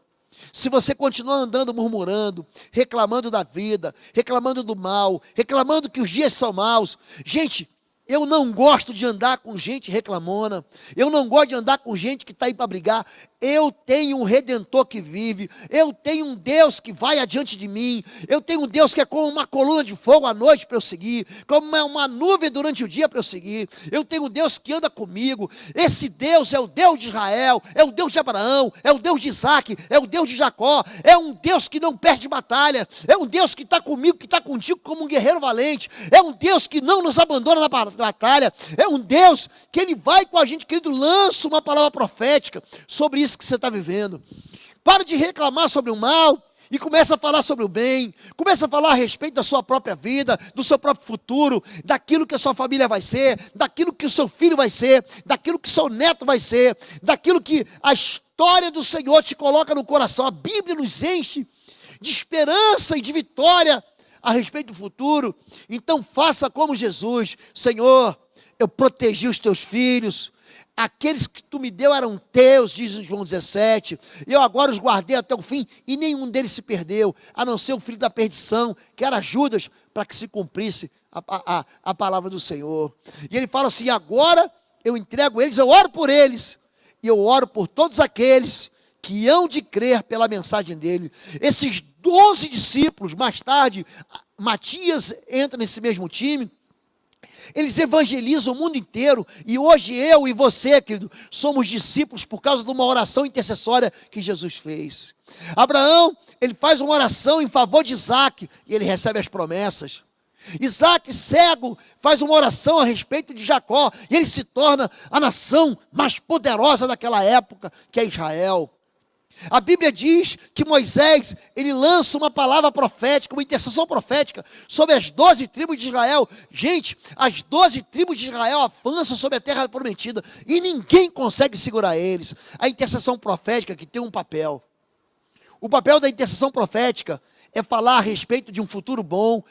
Se você continuar andando murmurando, reclamando da vida, reclamando do mal, reclamando que os dias são maus, gente, eu não gosto de andar com gente reclamona, eu não gosto de andar com gente que está aí para brigar. Eu tenho um Redentor que vive, eu tenho um Deus que vai adiante de mim, eu tenho um Deus que é como uma coluna de fogo à noite para eu seguir, como uma nuvem durante o dia para eu seguir. Eu tenho um Deus que anda comigo. Esse Deus é o Deus de Israel, é o Deus de Abraão, é o Deus de Isaac, é o Deus de Jacó, é um Deus que não perde batalha, é um Deus que está comigo, que está contigo como um guerreiro valente, é um Deus que não nos abandona na batalha, é um Deus que Ele vai com a gente, querido. Lança uma palavra profética sobre isso que você está vivendo. Para de reclamar sobre o mal e começa a falar sobre o bem. Começa a falar a respeito da sua própria vida, do seu próprio futuro, daquilo que a sua família vai ser, daquilo que o seu filho vai ser, daquilo que o seu neto vai ser, daquilo que a história do Senhor te coloca no coração. A Bíblia nos enche de esperança e de vitória a respeito do futuro. Então faça como Jesus. Senhor, eu protegi os teus filhos, aqueles que tu me deu eram teus, diz em João 17, eu agora os guardei até o fim, e nenhum deles se perdeu, a não ser o filho da perdição, que era Judas, para que se cumprisse a palavra do Senhor. E ele fala assim, agora eu entrego eles, eu oro por eles, e eu oro por todos aqueles que hão de crer pela mensagem dele. Esses 12 discípulos, mais tarde, Matias entra nesse mesmo time, eles evangelizam o mundo inteiro, e hoje eu e você, querido, somos discípulos por causa de uma oração intercessória que Jesus fez. Abraão, ele faz uma oração em favor de Isaac, e ele recebe as promessas. Isaac, cego, faz uma oração a respeito de Jacó, e ele se torna a nação mais poderosa daquela época, que é Israel. A Bíblia diz que Moisés, ele lança uma palavra profética, uma intercessão profética sobre as 12 tribos de Israel. Gente, as 12 tribos de Israel avançam sobre a terra prometida e ninguém consegue segurar eles. A intercessão profética que tem um papel. O papel da intercessão profética é falar a respeito de um futuro bom,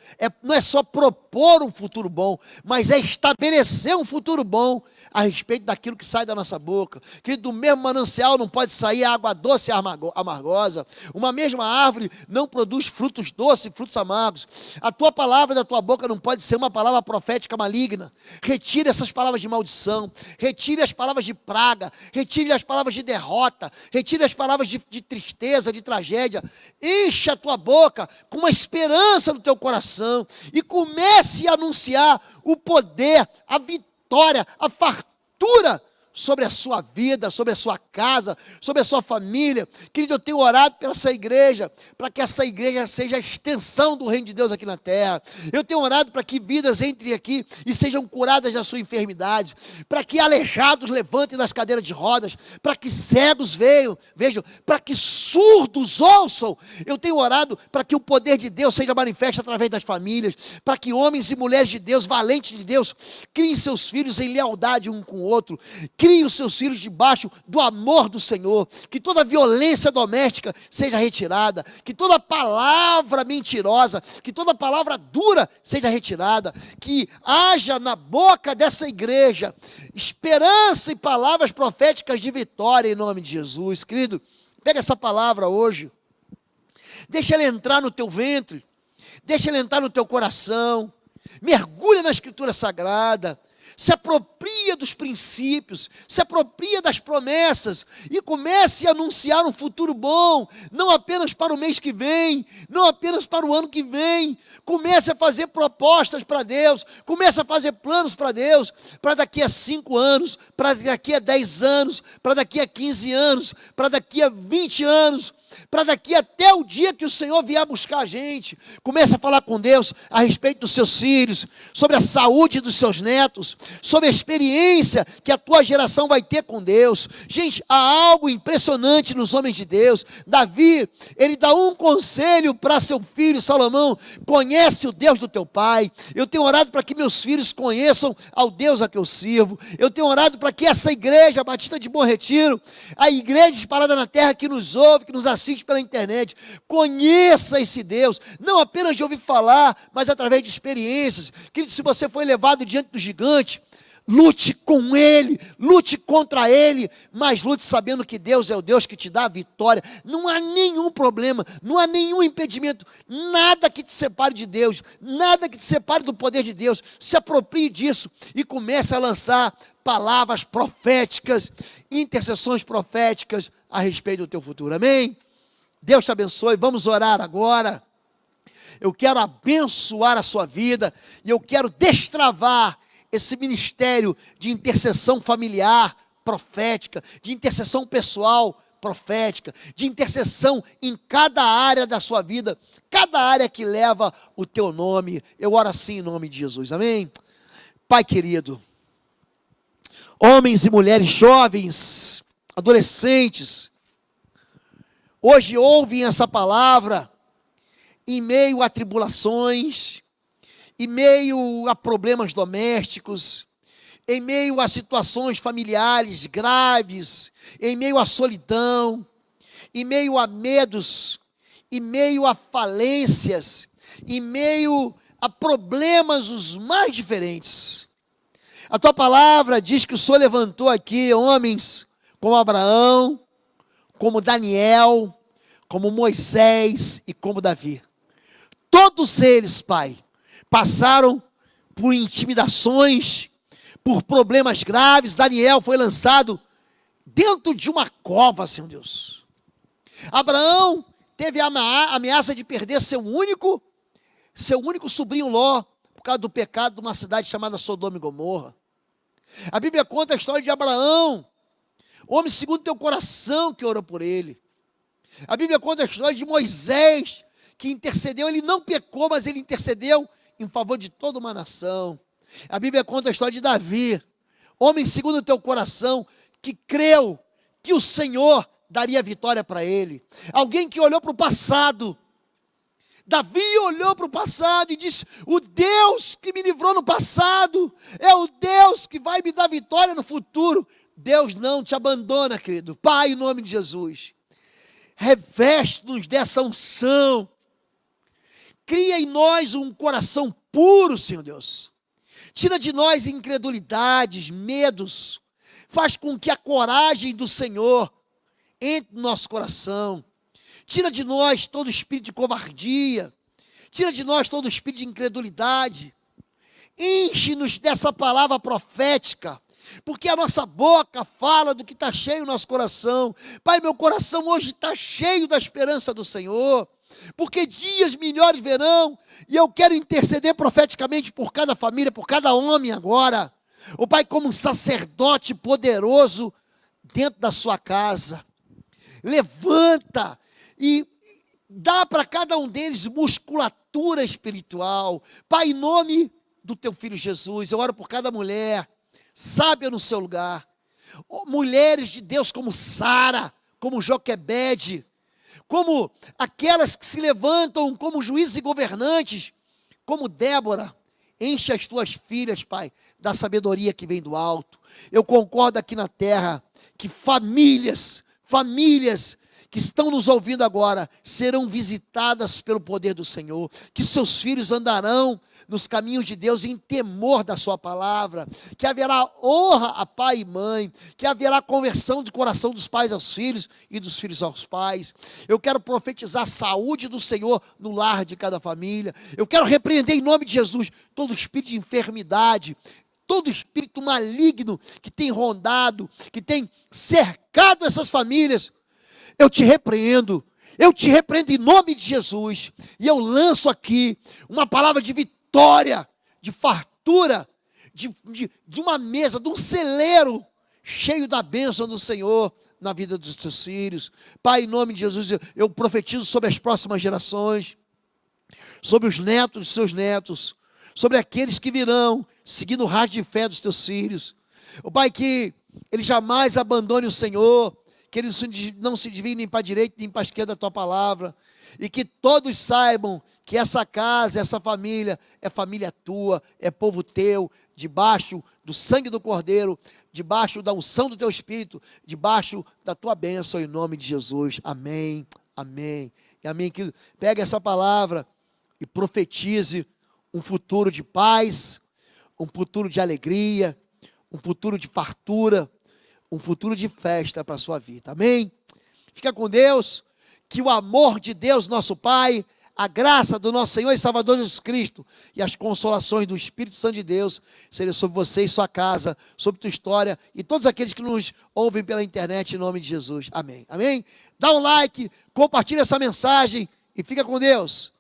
não é só propor um futuro bom, mas é estabelecer um futuro bom a respeito daquilo que sai da nossa boca. Que do mesmo manancial não pode sair água doce e amargosa. Uma mesma árvore não produz frutos doces e frutos amargos. A tua palavra da tua boca não pode ser uma palavra profética maligna. Retire essas palavras de maldição, retire as palavras de praga, retire as palavras de derrota, retire as palavras de tristeza, de tragédia. Enche a tua boca com uma esperança no teu coração e comece a anunciar o poder, a vitória, a fartura sobre a sua vida, sobre a sua casa, sobre a sua família. Querido, eu tenho orado pela essa igreja, para que essa igreja seja a extensão do reino de Deus aqui na terra. Eu tenho orado para que vidas entrem aqui e sejam curadas da sua enfermidade, para que aleijados levantem das cadeiras de rodas, para que cegos vejam, para que surdos ouçam. Eu tenho orado para que o poder de Deus seja manifesto através das famílias, para que homens e mulheres de Deus, valentes de Deus, criem seus filhos em lealdade um com o outro, criem os seus filhos debaixo do amor do Senhor, que toda violência doméstica seja retirada, que toda palavra mentirosa, que toda palavra dura seja retirada, que haja na boca dessa igreja esperança e palavras proféticas de vitória em nome de Jesus. Querido, pega essa palavra hoje, deixa ela entrar no teu ventre, deixa ela entrar no teu coração, mergulha na Escritura Sagrada, se apropria dos princípios, se apropria das promessas e comece a anunciar um futuro bom, não apenas para o mês que vem, não apenas para o ano que vem. Comece a fazer propostas para Deus, comece a fazer planos para Deus, para daqui a 5 anos, para daqui a 10 anos, para daqui a 15 anos, para daqui a 20 anos, para daqui até o dia que o Senhor vier buscar a gente. Comece a falar com Deus a respeito dos seus filhos, sobre a saúde dos seus netos, sobre a experiência que a tua geração vai ter com Deus. Gente, há algo impressionante nos homens de Deus. Davi, ele dá um conselho para seu filho Salomão: conhece o Deus do teu pai. Eu tenho orado para que meus filhos conheçam ao Deus a que eu sirvo. Eu tenho orado para que essa igreja Batista de Bom Retiro, a igreja espalhada na terra que nos ouve, que nos assiste pela internet, conheça esse Deus, não apenas de ouvir falar, mas através de experiências. Querido, se você foi levado diante do gigante, lute com ele, lute contra ele, mas lute sabendo que Deus é o Deus que te dá a vitória. Não há nenhum problema, não há nenhum impedimento, nada que te separe de Deus, nada que te separe do poder de Deus. Se aproprie disso e comece a lançar palavras proféticas, intercessões proféticas a respeito do teu futuro. Amém? Deus te abençoe. Vamos orar agora. Eu quero abençoar a sua vida e eu quero destravar esse ministério de intercessão familiar profética, de intercessão pessoal profética, de intercessão em cada área da sua vida, cada área que leva o teu nome. Eu oro assim em nome de Jesus. Amém? Pai querido, homens e mulheres, jovens, adolescentes, hoje ouvem essa palavra em meio a tribulações, em meio a problemas domésticos, em meio a situações familiares graves, em meio à solidão, em meio a medos, em meio a falências, em meio a problemas os mais diferentes. A tua palavra diz que o Senhor levantou aqui homens como Abraão, como Daniel, como Moisés e como Davi. Todos eles, Pai, passaram por intimidações, por problemas graves. Daniel foi lançado dentro de uma cova, Senhor Deus. Abraão teve a ameaça de perder seu único sobrinho Ló, por causa do pecado de uma cidade chamada Sodoma e Gomorra. A Bíblia conta a história de Abraão, homem segundo teu coração, que orou por ele. A Bíblia conta a história de Moisés, que intercedeu. Ele não pecou, mas ele intercedeu em favor de toda uma nação. A Bíblia conta a história de Davi, homem segundo o teu coração, que creu que o Senhor daria vitória para ele. Alguém que olhou para o passado. Davi olhou para o passado e disse: o Deus que me livrou no passado é o Deus que vai me dar vitória no futuro. Deus não te abandona, querido. Pai, em nome de Jesus, reveste-nos dessa unção. Cria em nós um coração puro, Senhor Deus. Tira de nós incredulidades, medos. Faz com que a coragem do Senhor entre no nosso coração. Tira de nós todo espírito de covardia. Tira de nós todo espírito de incredulidade. Enche-nos dessa palavra profética. Porque a nossa boca fala do que está cheio o nosso coração. Pai, meu coração hoje está cheio da esperança do Senhor. Porque dias melhores virão. E eu quero interceder profeticamente por cada família, por cada homem agora. O Pai, como um sacerdote poderoso dentro da sua casa. Levanta e dá para cada um deles musculatura espiritual. Pai, em nome do teu filho Jesus, eu oro por cada mulher, sábia no seu lugar. Mulheres de Deus como Sara, como Joquebede, como aquelas que se levantam como juízes e governantes, como Débora. Enche as tuas filhas, Pai, da sabedoria que vem do alto. Eu concordo aqui na terra que famílias que estão nos ouvindo agora serão visitadas pelo poder do Senhor, que seus filhos andarão nos caminhos de Deus em temor da sua palavra, que haverá honra a pai e mãe, que haverá conversão de coração dos pais aos filhos e dos filhos aos pais. Eu quero profetizar a saúde do Senhor no lar de cada família. Eu quero repreender em nome de Jesus todo espírito de enfermidade, todo espírito maligno que tem rondado, que tem cercado essas famílias. Eu te repreendo em nome de Jesus, e eu lanço aqui uma palavra de vitória, de fartura, de uma mesa, de um celeiro cheio da bênção do Senhor na vida dos teus filhos. Pai, em nome de Jesus, eu profetizo sobre as próximas gerações, sobre os netos dos seus netos, sobre aqueles que virão, seguindo o rastro de fé dos teus filhos. O Pai, que eles jamais abandonem o Senhor, que eles não se desviem nem para a direita nem para a esquerda da tua palavra, e que todos saibam que essa casa, essa família, é família tua, é povo teu, debaixo do sangue do Cordeiro, debaixo da unção do teu Espírito, debaixo da tua bênção, em nome de Jesus. Amém, amém e amém. Querido, pega essa palavra e profetize um futuro de paz, um futuro de alegria, um futuro de fartura, um futuro de festa para a sua vida, amém? Fica com Deus, que o amor de Deus, nosso Pai, a graça do nosso Senhor e Salvador Jesus Cristo e as consolações do Espírito Santo de Deus sejam sobre você e sua casa, sobre tua história e todos aqueles que nos ouvem pela internet, em nome de Jesus, amém, amém? Dá um like, compartilha essa mensagem e fica com Deus.